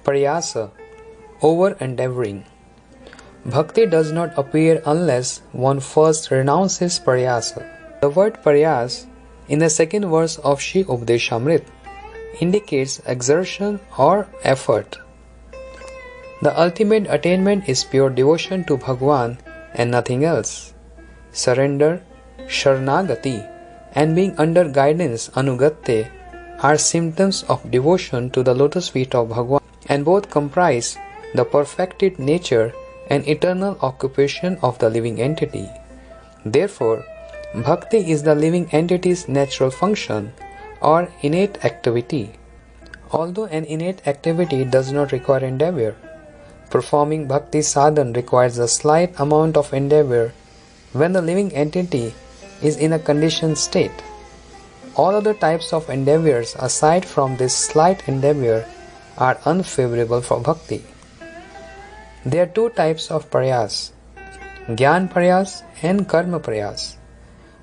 Prayasa, over-endeavoring. Bhakti does not appear unless one first renounces Prayasa. The word Prayas in the second verse of Sri Updesamrita indicates exertion or effort. The ultimate attainment is pure devotion to Bhagwan and nothing else. Surrender, Sharanagati, and being under guidance, Anugatte, are symptoms of devotion to the lotus feet of Bhagwan, and both comprise the perfected nature and eternal occupation of the living entity. Therefore, Bhakti is the living entity's natural function or innate activity. Although an innate activity does not require endeavor, performing Bhakti sadhan requires a slight amount of endeavor when the living entity is in a conditioned state. All other types of endeavors aside from this slight endeavor are unfavorable for Bhakti. There are two types of prayas, Gyan prayas and Karma prayas.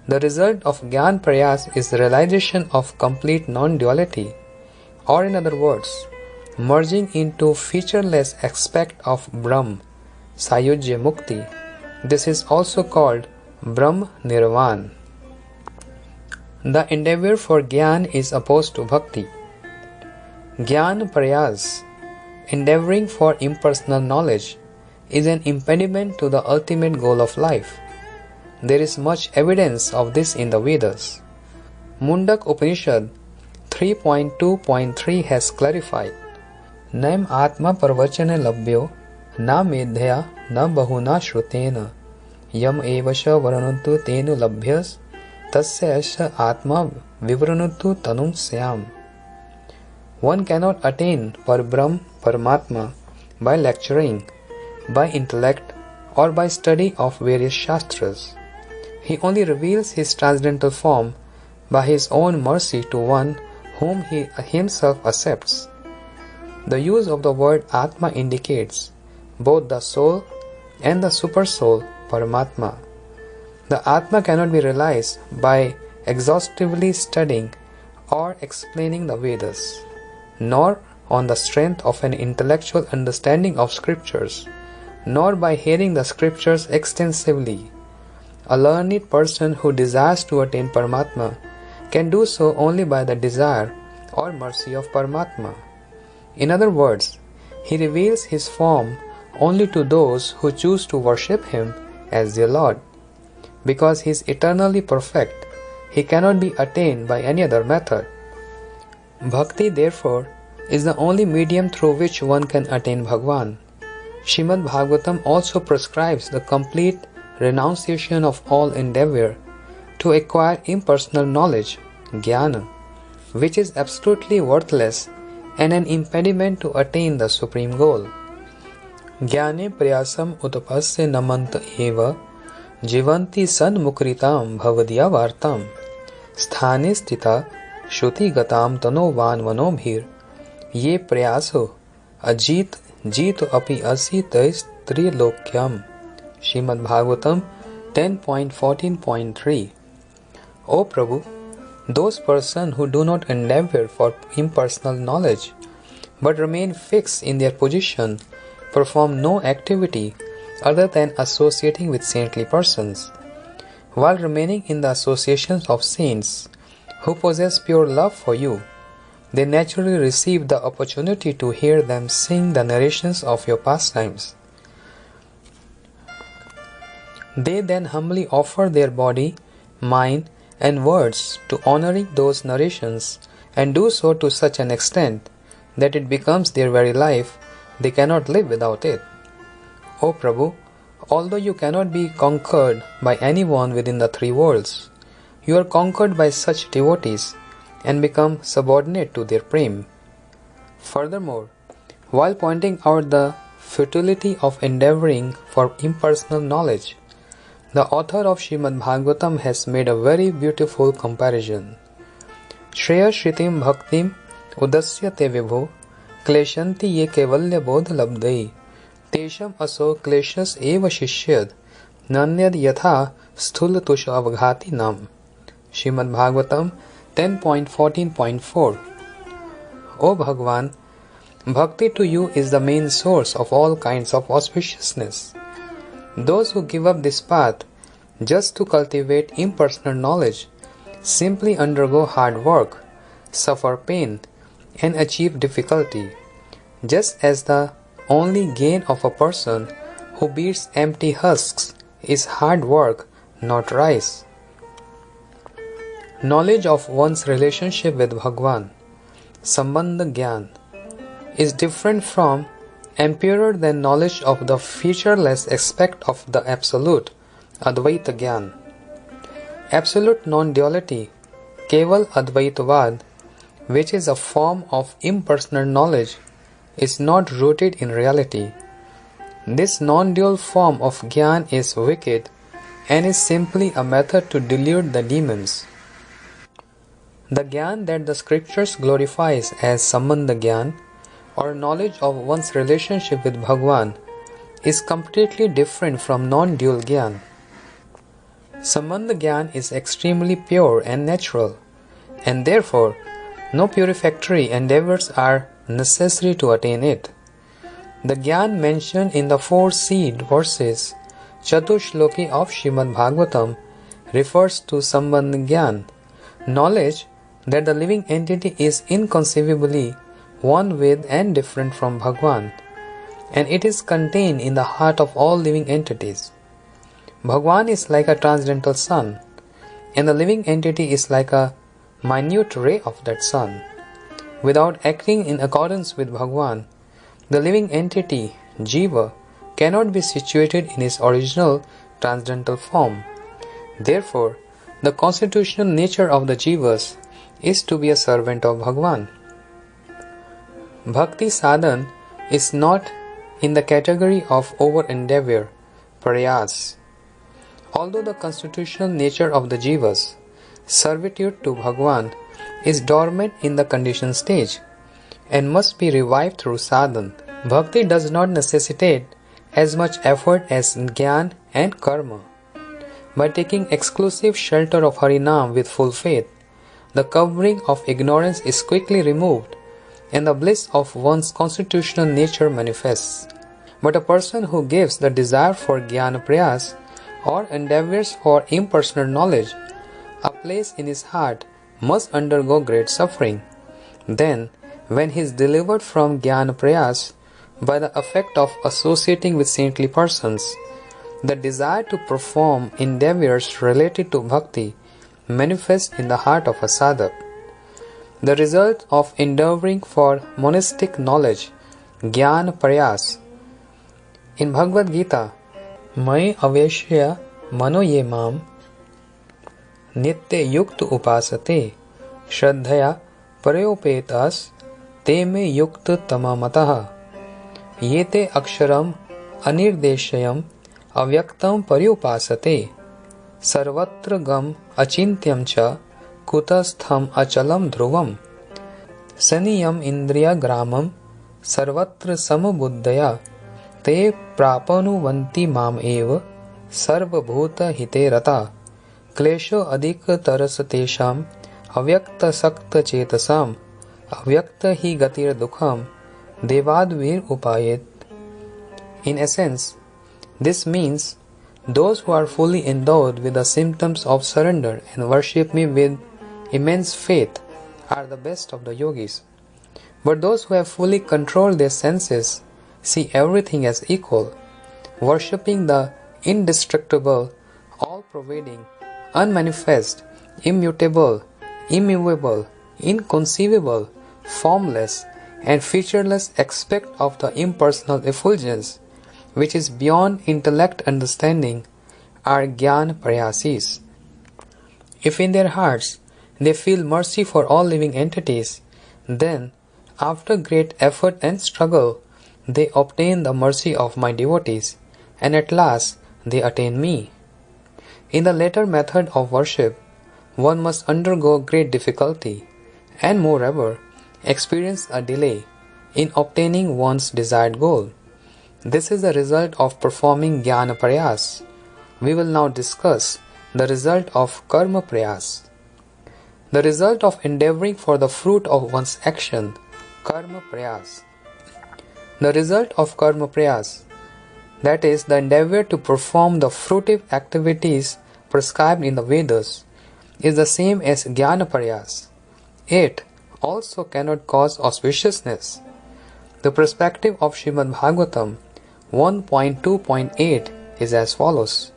The result of Gyan prayas is the realization of complete non-duality, or in other words, merging into featureless aspect of Brahm, Sayujya Mukti. This is also called Brahm Nirvan. The endeavor for Gyan is opposed to Bhakti. Gyan prayas, endeavoring for impersonal knowledge, is an impediment to the ultimate goal of life. There is much evidence of this in the Vedas. Mundak Upanishad 3.2.3 has clarified, Naim Atma Parvachane Labhyo Na Medhya Na Bahuna Shrutena Yam Evasha Varanuntu Tenu Labhyas Tasya Asya Atma Vivranuntu Tanum Syam. One cannot attain Parbrahm Paramatma by lecturing, by intellect, or by study of various shastras. He only reveals his transcendental form by his own mercy to one whom he himself accepts. The use of the word Atma indicates both the soul and the supersoul Paramatma. The Atma cannot be realized by exhaustively studying or explaining the Vedas, nor on the strength of an intellectual understanding of scriptures, nor by hearing the scriptures extensively. A learned person who desires to attain Paramatma can do so only by the desire or mercy of Paramatma. In other words, he reveals his form only to those who choose to worship him as their Lord. Because he is eternally perfect, he cannot be attained by any other method. Bhakti, therefore, is the only medium through which one can attain Bhagwan. Srimad Bhagavatam also prescribes the complete renunciation of all endeavor to acquire impersonal knowledge, jnana, which is absolutely worthless and an impediment to attain the supreme goal. Jnane prayasam utapasya namanta eva jivanti sanmukritam bhavadya vartam sthane stita shruti gatam tano vanvanobhir ye prayaso ajit jito api asi tais trilokyam. Srimad Bhagavatam 10.14.3. O Prabhu, those persons who do not endeavor for impersonal knowledge but remain fixed in their position perform no activity other than associating with saintly persons. While remaining in the associations of saints who possess pure love for you, they naturally receive the opportunity to hear them sing the narrations of your pastimes. They then humbly offer their body, mind, and words to honoring those narrations, and do so to such an extent that it becomes their very life. They cannot live without it. O Prabhu, although you cannot be conquered by anyone within the three worlds, you are conquered by such devotees and become subordinate to their prem. Furthermore, while pointing out the futility of endeavoring for impersonal knowledge, the author of Srimad Bhagavatam has made a very beautiful comparison. Shreya Shritim Bhaktim Udasya Te Vibho Kleshanti Ye Kevalya Bodh Labdai Tesham Aso Kleshas Eva Shishyad Nanyad Yatha Sthula Tusha Avghati Nam. Srimad Bhagavatam 10.14.4. O Bhagwan, Bhakti to you is the main source of all kinds of auspiciousness. Those who give up this path just to cultivate impersonal knowledge simply undergo hard work, suffer pain, and achieve difficulty, just as the only gain of a person who beats empty husks is hard work, not rice. Knowledge of one's relationship with Bhagwan, Sambandha Gyan, is different from and purer than knowledge of the featureless aspect of the Absolute, Advaita Gyan. Absolute non-duality, Keval Advaitavad, which is a form of impersonal knowledge, is not rooted in reality. This non-dual form of Gyan is wicked and is simply a method to delude the demons. The Gyan that the scriptures glorifies as Sambandha Gyan, or knowledge of one's relationship with Bhagwan, is completely different from non-dual Gyan. Sambandha Gyan is extremely pure and natural, and therefore no purificatory endeavors are necessary to attain it. The Gyan mentioned in the 4 seed verses Chatushloki of Srimad Bhagavatam refers to Sambandha Gyan, knowledge that the living entity is inconceivably one with and different from Bhagwan, and it is contained in the heart of all living entities. Bhagwan is like a transcendental sun, and the living entity is like a minute ray of that sun. Without acting in accordance with Bhagwan, the living entity, Jiva, cannot be situated in its original transcendental form. Therefore, the constitutional nature of the Jivas is to be a servant of Bhagwan. Bhakti sadhan is not in the category of over-endeavor, Prayasa. Although the constitutional nature of the Jivas, servitude to Bhagwan, is dormant in the conditioned stage and must be revived through sadhan, Bhakti does not necessitate as much effort as Gyan and Karma. By taking exclusive shelter of Harinam with full faith, the covering of ignorance is quickly removed and the bliss of one's constitutional nature manifests. But a person who gives the desire for Jnana Prayas or endeavors for impersonal knowledge a place in his heart must undergo great suffering. Then, when he is delivered from Jnana Prayas by the effect of associating with saintly persons, the desire to perform endeavors related to bhakti manifests in the heart of a sadhak. The result of endeavoring for monastic knowledge, Jnana Prayas. In Bhagavad Gita, Mai Aveshya Mano Ye Mam Nitya Yukta Upasate Shraddhaya Parayopetas Te Me Yukta Tamamataha Yete Aksharam Anirdeshayam Avyaktam Paryupasate Sarvatra Gam Achintyam Cha Kutastham Achalam Dhruvam Saniyam Indriya Gramam Sarvatra Samabuddhaya Te Prapanuvanti Mam Eva Sarvabhuta Hite Rata Klesho Adhika Tarasatesham Avyakta Sakta Chetasam Avyakta Hi Gatir Dukham Devadvir Upayet. In essence, this means those who are fully endowed with the symptoms of surrender and worship me with immense faith are the best of the yogis. But those who have fully controlled their senses see everything as equal, worshipping the indestructible, all-pervading, unmanifest, immutable, immovable, inconceivable, formless, and featureless aspect of the impersonal effulgence, which is beyond intellect understanding, are Jnana Prayasis. If in their hearts they feel mercy for all living entities, then, after great effort and struggle, they obtain the mercy of my devotees, and at last they attain me. In the latter method of worship, one must undergo great difficulty, and moreover, experience a delay in obtaining one's desired goal. This is the result of performing Jnana Prayas. We will now discuss the result of Karma Prayas. The result of endeavoring for the fruit of one's action, Karma Prayas, The result of karma prayas, that is, the endeavor to perform the fruitive activities prescribed in the Vedas, is the same as jnana prayas. It also cannot cause auspiciousness. The perspective of Srimad Bhagavatam 1.2.8 is as follows: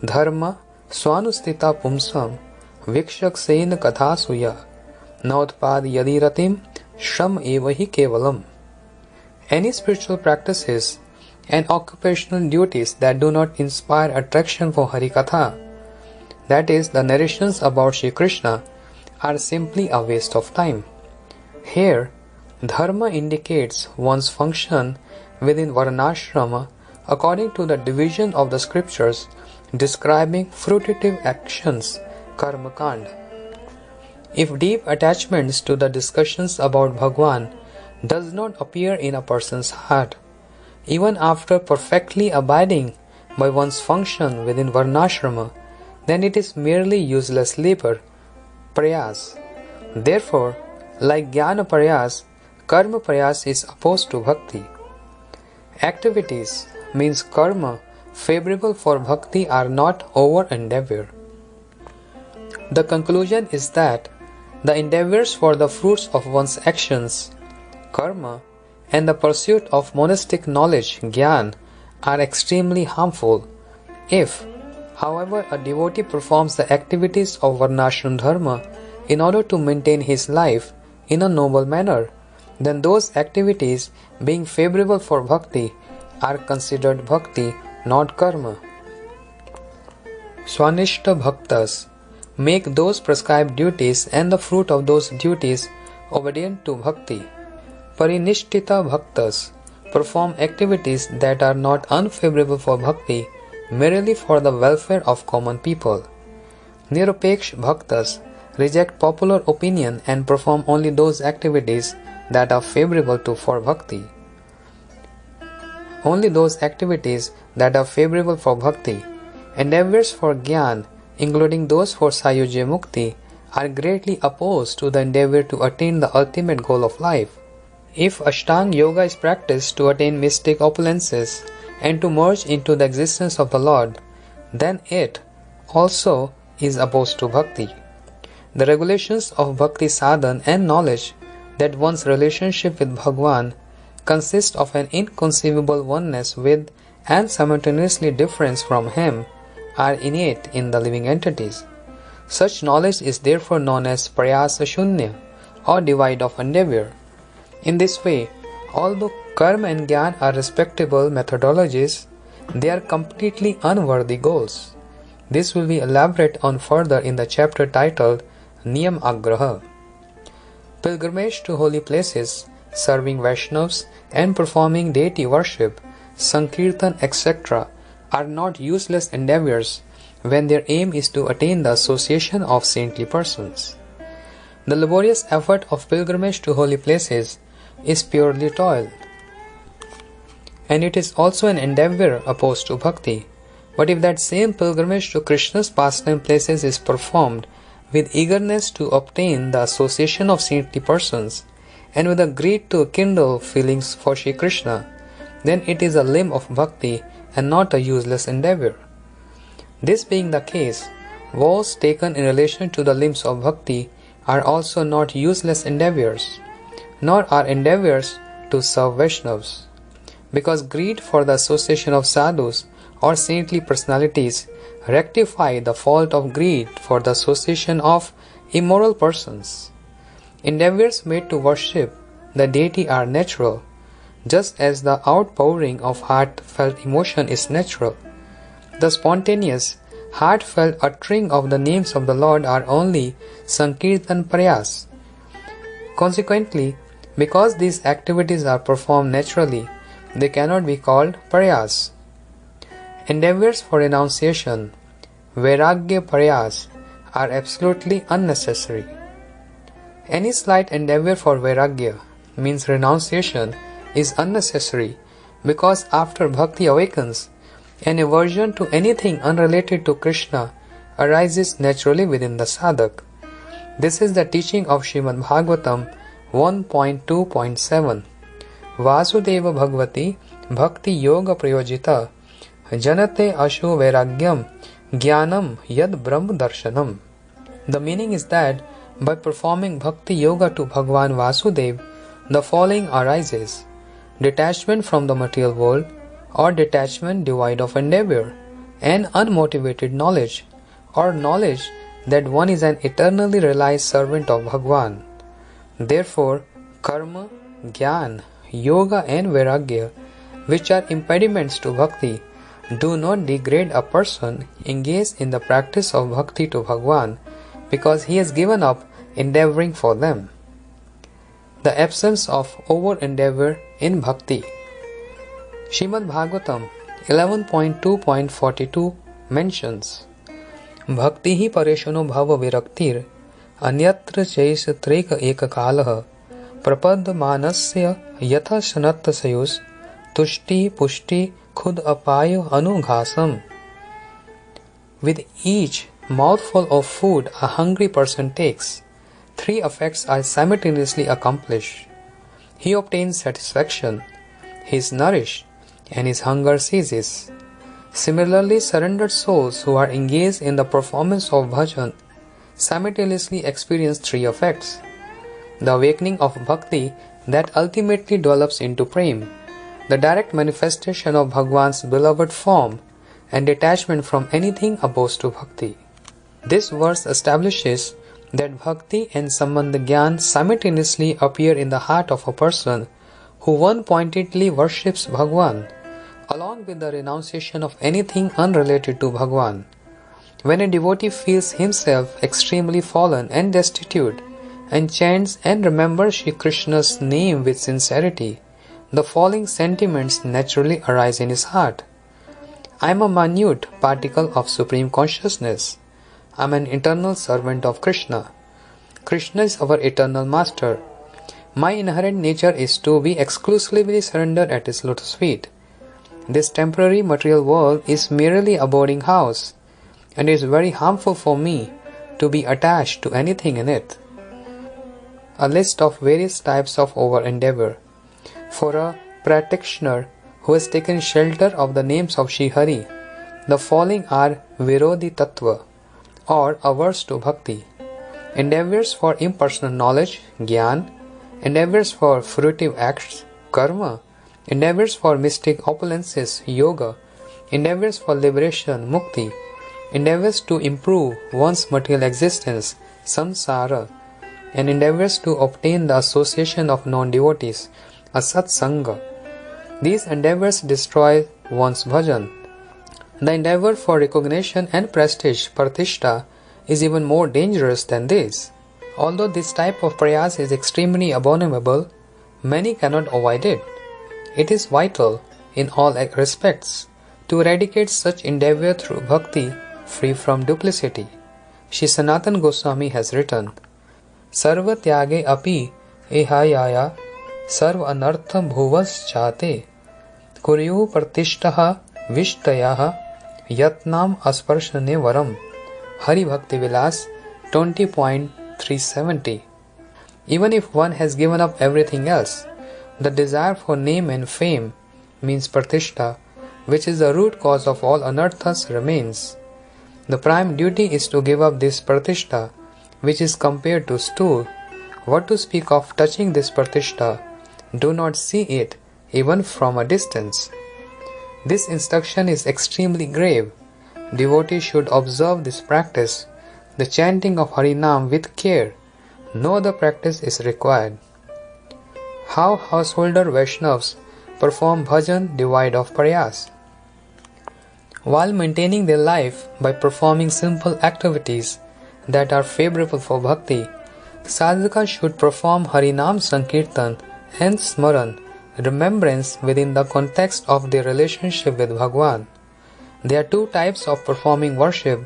Dharma swanustita pumsam vikshak sen katha suya nautpad yadiratim shram evahi kevalam. Any spiritual practices and occupational duties that do not inspire attraction for Harikatha, that is, the narrations about Shri Krishna, are simply a waste of time. Here, dharma indicates one's function within varnashrama according to the division of the scriptures describing fruitive actions, karma kand. If deep attachments to the discussions about Bhagwan does not appear in a person's heart, even after perfectly abiding by one's function within varnashrama, then it is merely useless labor, prayas. Therefore, like jnana prayas, karma prayas is opposed to bhakti. Activities, means karma, favorable for bhakti are not over endeavor. The conclusion is that the endeavors for the fruits of one's actions, karma, and the pursuit of monastic knowledge, jnana, are extremely harmful. If, however, a devotee performs the activities of varnashram dharma in order to maintain his life in a noble manner, then those activities, being favorable for bhakti, are considered bhakti, not karma. Swanishta bhaktas make those prescribed duties and the fruit of those duties obedient to bhakti. Parinishtita bhaktas perform activities that are not unfavorable for bhakti merely for the welfare of common people. Nirupeksh bhaktas reject popular opinion and perform only those activities that are favorable for bhakti. Only those activities that are favorable for bhakti. Endeavors for jnana, including those for sayujya mukti, are greatly opposed to the endeavor to attain the ultimate goal of life. If Ashtanga Yoga is practiced to attain mystic opulences and to merge into the existence of the Lord, then it also is opposed to bhakti. The regulations of bhakti sadhana and knowledge that one's relationship with Bhagwan consists of an inconceivable oneness with and simultaneously difference from Him are innate in the living entities. Such knowledge is therefore known as Prayasa Shunya or divide of endeavor. In this way, although karma and jnana are respectable methodologies, they are completely unworthy goals. This will be elaborated on further in the chapter titled Niyam Agraha. Pilgrimage to holy places, serving Vaishnavas and performing deity worship, Sankirtan, etc. are not useless endeavors when their aim is to attain the association of saintly persons. The laborious effort of pilgrimage to holy places is purely toil, and it is also an endeavor opposed to bhakti. But if that same pilgrimage to Krishna's pastime places is performed with eagerness to obtain the association of saintly persons, and with a greed to kindle feelings for Shri Krishna, then it is a limb of bhakti and not a useless endeavor. This being the case, vows taken in relation to the limbs of bhakti are also not useless endeavors, nor are endeavors to serve Vaishnavas, because greed for the association of sadhus or saintly personalities rectify the fault of greed for the association of immoral persons. Endeavors made to worship the deity are natural, just as the outpouring of heartfelt emotion is natural. The spontaneous, heartfelt uttering of the names of the Lord are only Sankirtan Prayas. Consequently, because these activities are performed naturally, they cannot be called Prayas. Endeavors for renunciation, Vairagya Prayas, are absolutely unnecessary. Any slight endeavor for Vairagya, means renunciation, is unnecessary because after bhakti awakens, an aversion to anything unrelated to Krishna arises naturally within the sadhak. This is the teaching of Srimad Bhagavatam 1.2.7. Vasudeva Bhagavati Bhakti Yoga Prayojita Janate Asho Vairagyam Jnanam Yad Brahma Darshanam. The meaning is that by performing Bhakti Yoga to Bhagwan Vasudeva, the following arises: detachment from the material world, or detachment devoid of endeavor, and unmotivated knowledge, or knowledge that one is an eternally realized servant of Bhagwan. Therefore, karma, jnana, yoga and vairagya, which are impediments to bhakti, do not degrade a person engaged in the practice of bhakti to Bhagwan, because he has given up endeavoring for them. The absence of over-endeavor in bhakti. Srimad Bhagavatam 11.2.42 mentions, Bhakti hi pareshano bhava viraktir anyatra chaisatreka ekakalah prapadmanasya yatha sanatta sayus tushti pushti khud apayo anughasam. With each mouthful of food a hungry person takes, three effects are simultaneously accomplished. He obtains satisfaction, he is nourished, and his hunger ceases. Similarly, surrendered souls who are engaged in the performance of bhajan simultaneously experience three effects: the awakening of bhakti that ultimately develops into prem, the direct manifestation of Bhagwan's beloved form, and detachment from anything opposed to bhakti. This verse establishes that bhakti and sambandha jnana simultaneously appear in the heart of a person who one-pointedly worships Bhagwan, along with the renunciation of anything unrelated to Bhagwan. When a devotee feels himself extremely fallen and destitute, and chants and remembers Shri Krishna's name with sincerity, the following sentiments naturally arise in his heart. I am a minute particle of Supreme Consciousness. I am an eternal servant of Krishna. Krishna is our eternal master. My inherent nature is to be exclusively surrendered at his lotus feet. This temporary material world is merely a boarding house, and it is very harmful for me to be attached to anything in it. A list of various types of over-endeavor. For a practitioner who has taken shelter of the names of Shri Hari, the following are Virodhi Tattva, or averse to bhakti: endeavors for impersonal knowledge, jnana; endeavors for fruitive acts, karma; endeavors for mystic opulences, yoga; endeavors for liberation, mukti; endeavors to improve one's material existence, samsara; and endeavors to obtain the association of non-devotees, asatsanga. These endeavors destroy one's bhajan. The endeavor for recognition and prestige, pratishtha, is even more dangerous than this. Although this type of prayas is extremely abominable, many cannot avoid it. It is vital, in all respects, to eradicate such endeavor through bhakti, free from duplicity. Shri Sanatana Goswami has written, Sarva tyage api ehayaya sarva anartham bhuvas chate kuryu pratishtha vishtayah yatnam asparshane varam. Hari Bhakti Vilas 20.370. Even if one has given up everything else, the desire for name and fame, means pratishtha, which is the root cause of all anarthas, remains. The prime duty is to give up this pratishtha, which is compared to stool. What to speak of touching this pratishtha? Do not see it, even from a distance. This instruction is extremely grave. Devotees should observe this practice, the chanting of Harinam, with care. No other practice is required. How householder Vaishnavas perform bhajan devoid of prayas. While maintaining their life by performing simple activities that are favorable for bhakti, sadhaka should perform Harinam Sankirtan and Smaran, remembrance, within the context of their relationship with Bhagwan. There are two types of performing worship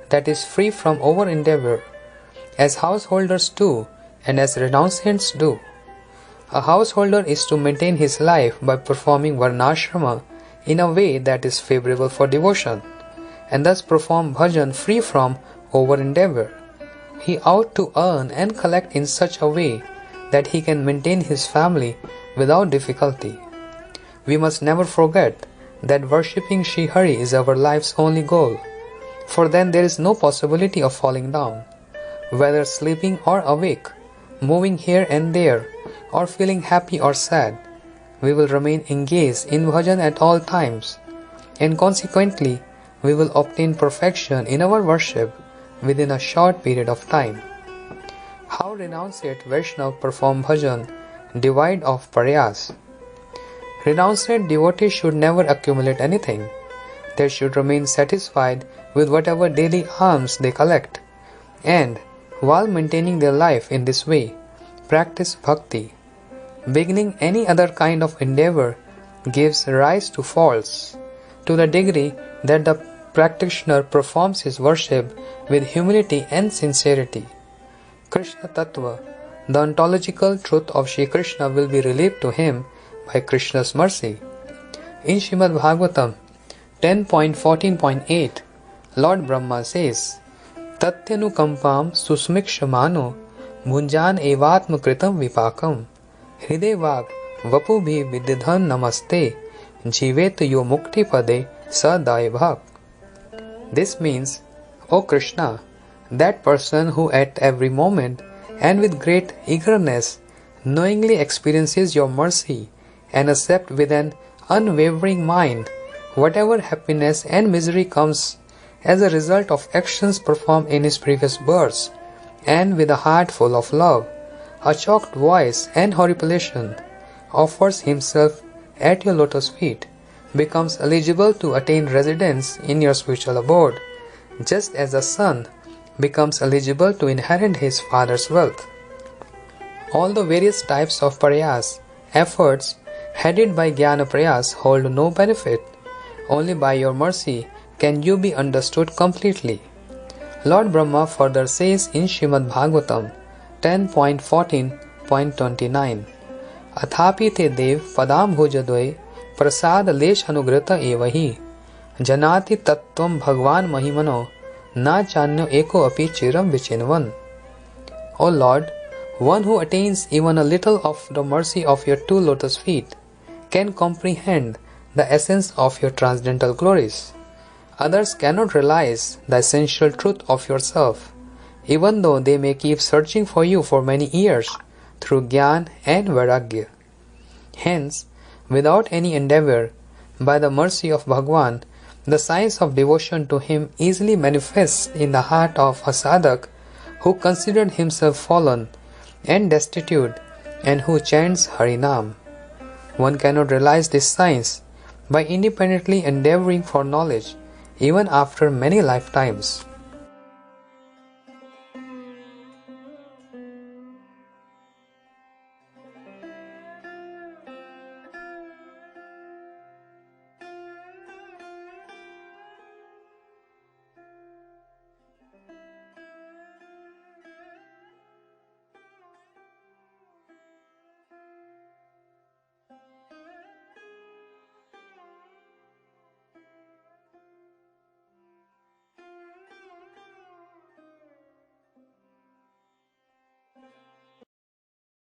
that is free from over-endeavor, as householders do and as renunciants do. A householder is to maintain his life by performing varnashrama in a way that is favorable for devotion, and thus perform bhajan free from over-endeavor. He ought to earn and collect in such a way that he can maintain his family without difficulty. We must never forget that worshipping Sri Hari is our life's only goal, for then there is no possibility of falling down. Whether sleeping or awake, moving here and there, or feeling happy or sad, we will remain engaged in bhajan at all times, and consequently, we will obtain perfection in our worship within a short period of time. How renunciate Vaishnava perform bhajan, devoid of Prayasa? Renunciate devotees should never accumulate anything. They should remain satisfied with whatever daily alms they collect, and, while maintaining their life in this way, practice bhakti. Beginning any other kind of endeavor gives rise to faults, to the degree that the practitioner performs his worship with humility and sincerity. Krishna Tattva, the ontological truth of Shri Krishna, will be revealed to him by Krishna's mercy. In Srimad Bhagavatam 10.14.8, Lord Brahma says, Tatyanukampam susmikshamano bhunjan evatma kritam vipakam hridevag vapubhi vidyadhan namaste jivet yo mukti pade sadaibhak. This means, O Krishna, that person who at every moment and with great eagerness knowingly experiences your mercy and accepts with an unwavering mind whatever happiness and misery comes as a result of actions performed in his previous births, and with a heart full of love, a choked voice and horripilation, offers himself at your lotus feet, becomes eligible to attain residence in your spiritual abode, just as a son becomes eligible to inherit his father's wealth. All the various types of prayas, efforts headed by Jnana prayas, hold no benefit. Only by your mercy can you be understood completely. Lord Brahma further says in Srimad Bhagavatam 10.14.29, Athapi te dev padam bhujadve prasad lesh anugrata evahi janati tattvam bhagwan mahimano na chanyo eko api chiram vichinvan. O Lord, one who attains even a little of the mercy of your two lotus feet can comprehend the essence of your transcendental glories. Others cannot realize the essential truth of yourself, even though they may keep searching for you for many years through Jnana and Vairagya. Hence, without any endeavor, by the mercy of Bhagwan, the signs of devotion to him easily manifest in the heart of a sadhak who considered himself fallen and destitute and who chants Harinam. One cannot realize these signs by independently endeavoring for knowledge, even after many lifetimes.